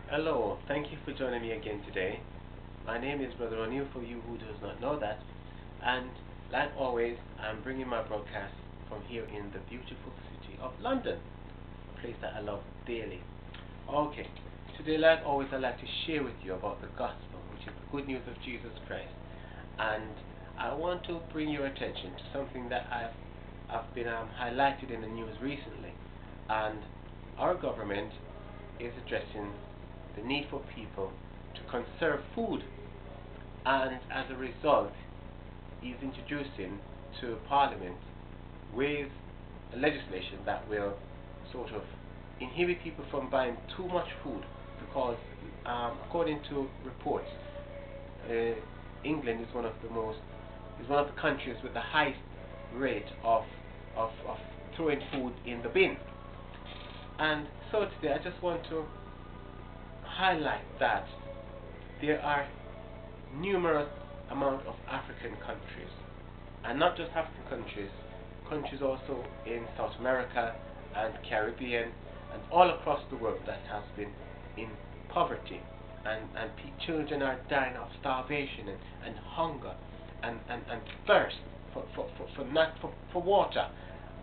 Hello, thank you for joining me again today. My name is Brother O'Neill for you who does not know that, and like always, I'm bringing my broadcast from here in the beautiful city of London, a place that I love dearly. Okay, today, like always, I'd like to share with you about the gospel, which is the good news of Jesus Christ, and I want to bring your attention to something that I've been highlighted in the news recently, and our government is addressing the need for people to conserve food, and as a result is introducing to Parliament with a legislation that will sort of inhibit people from buying too much food because according to reports, England is one of the countries with the highest rate of throwing food in the bin. And so today I just want to highlight that there are numerous amount of African countries, and not just African countries, countries also in South America and Caribbean and all across the world that has been in poverty, and children are dying of starvation and hunger and thirst for water.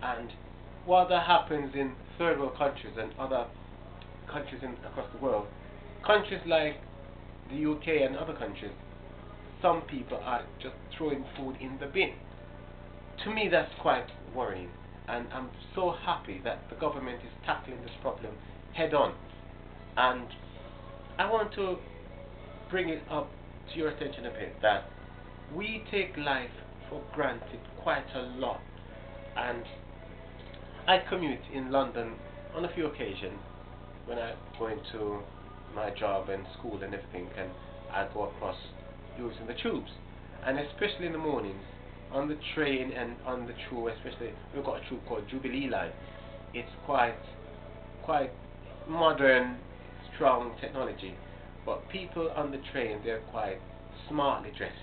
And while that happens in third world countries and other countries across the world, countries like the UK and other countries, some people are just throwing food in the bin. To me, that's quite worrying, and I'm so happy that the government is tackling this problem head on. And I want to bring it up to your attention a bit that we take life for granted quite a lot. And I commute in London on a few occasions when I go into my job and school and everything, and I go across using the tubes, and especially in the mornings on the train and on the tube, especially we've got a tube called Jubilee Line. It's quite modern, strong technology, but people on the train, they're quite smartly dressed.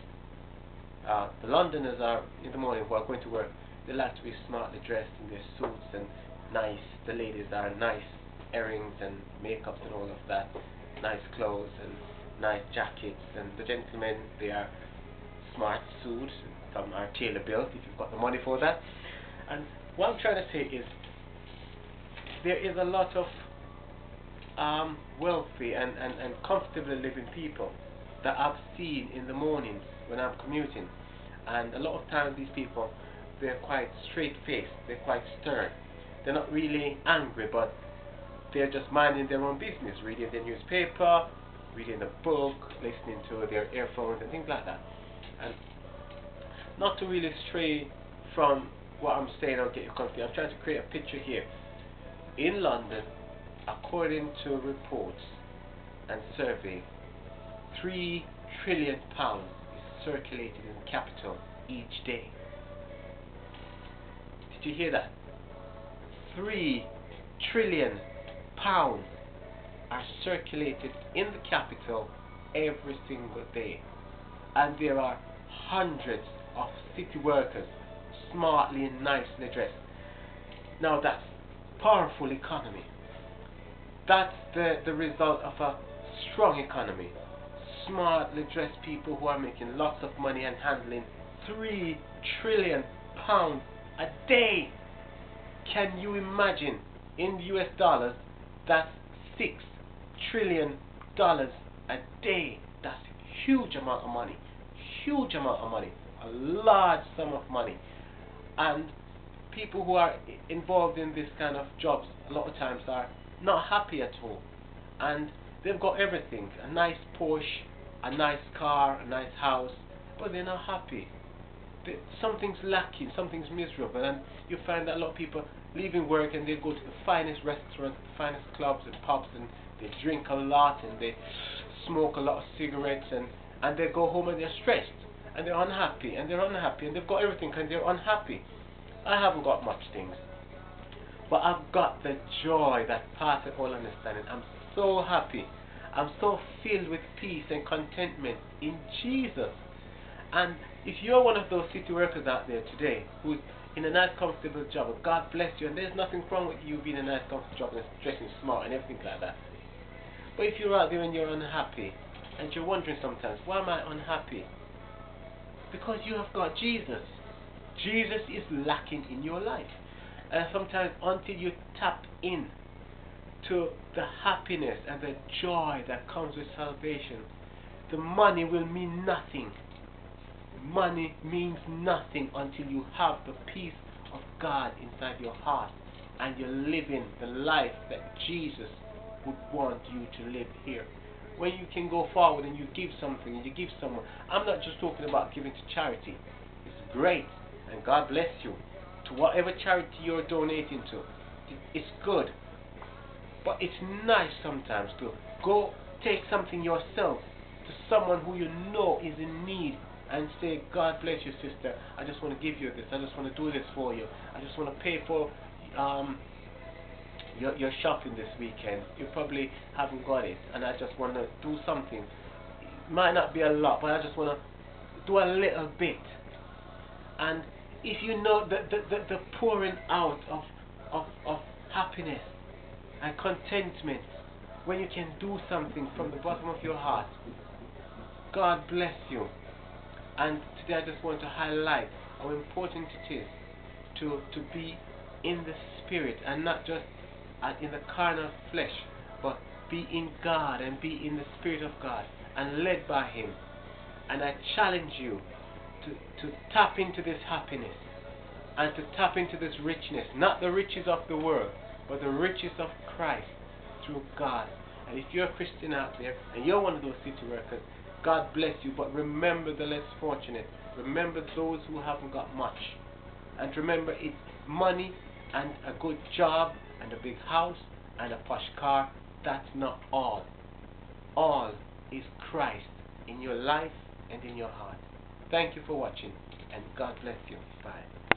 The Londoners are in the morning who are going to work, they like to be smartly dressed in their suits and nice. The ladies are nice earrings and makeups and all of that, nice clothes and nice jackets, and the gentlemen, they are smart suits, and some are tailor built if you've got the money for that. And what I'm trying to say is there is a lot of wealthy and comfortably living people that I've seen in the mornings when I'm commuting, and a lot of times these people, they're quite straight faced, they're quite stern, they're not really angry, but they're just minding their own business, reading their newspaper, reading a book, listening to their earphones and things like that. And not to really stray from what I'm saying or get you confused, I'm trying to create a picture here. In London, according to reports and survey, £3 trillion is circulated in the capital each day. Did you hear that? £3 trillion are circulated in the capital every single day, and there are hundreds of city workers smartly and nicely dressed. Now that's powerful economy. That's the result of a strong economy. Smartly dressed people who are making lots of money and handling £3 trillion a day. Can you imagine? In US dollars, that's $6 trillion a day. That's a huge amount of money. Huge amount of money. A large sum of money. And people who are involved in this kind of jobs a lot of times are not happy at all. And they've got everything. A nice Porsche, a nice car, a nice house, but they're not happy. Something's lacking, something's miserable, and you find that a lot of people leaving work and they go to the finest restaurants, the finest clubs and pubs, and they drink a lot and they smoke a lot of cigarettes, and they go home and they're stressed and they're unhappy and they've got everything and they're unhappy. I haven't got much things, but I've got the joy that passeth all understanding. I'm so happy. I'm so filled with peace and contentment in Jesus. And if you're one of those city workers out there today who's in a nice comfortable job, God bless you, and there's nothing wrong with you being in a nice comfortable job and dressing smart and everything like that. But if you're out there and you're unhappy, and you're wondering sometimes, why am I unhappy? Because you have got Jesus. Jesus is lacking in your life. And sometimes until you tap in to the happiness and the joy that comes with salvation, the money will mean nothing. Money means nothing until you have the peace of God inside your heart and you're living the life that Jesus would want you to live here. When you can go forward and you give something and you give someone, I'm not just talking about giving to charity. It's great and God bless you. To whatever charity you're donating to, it's good. But it's nice sometimes to go take something yourself to someone who you know is in need and say, God bless you, sister, I just want to give you this, I just want to do this for you, I just want to pay for your shopping this weekend. You probably haven't got it and I just want to do something. It might not be a lot, but I just want to do a little bit. And if you know the pouring out of happiness and contentment when you can do something from the bottom of your heart, God bless you. And today I just want to highlight how important it is to be in the spirit and not just in the carnal flesh, but be in God and be in the spirit of God and led by Him. And I challenge you to tap into this happiness and to tap into this richness, not the riches of the world, but the riches of Christ through God. And if you're a Christian out there and you're one of those city workers, God bless you, but remember the less fortunate. Remember those who haven't got much. And remember, it's money and a good job and a big house and a posh car. That's not all. All is Christ in your life and in your heart. Thank you for watching, and God bless you. Bye.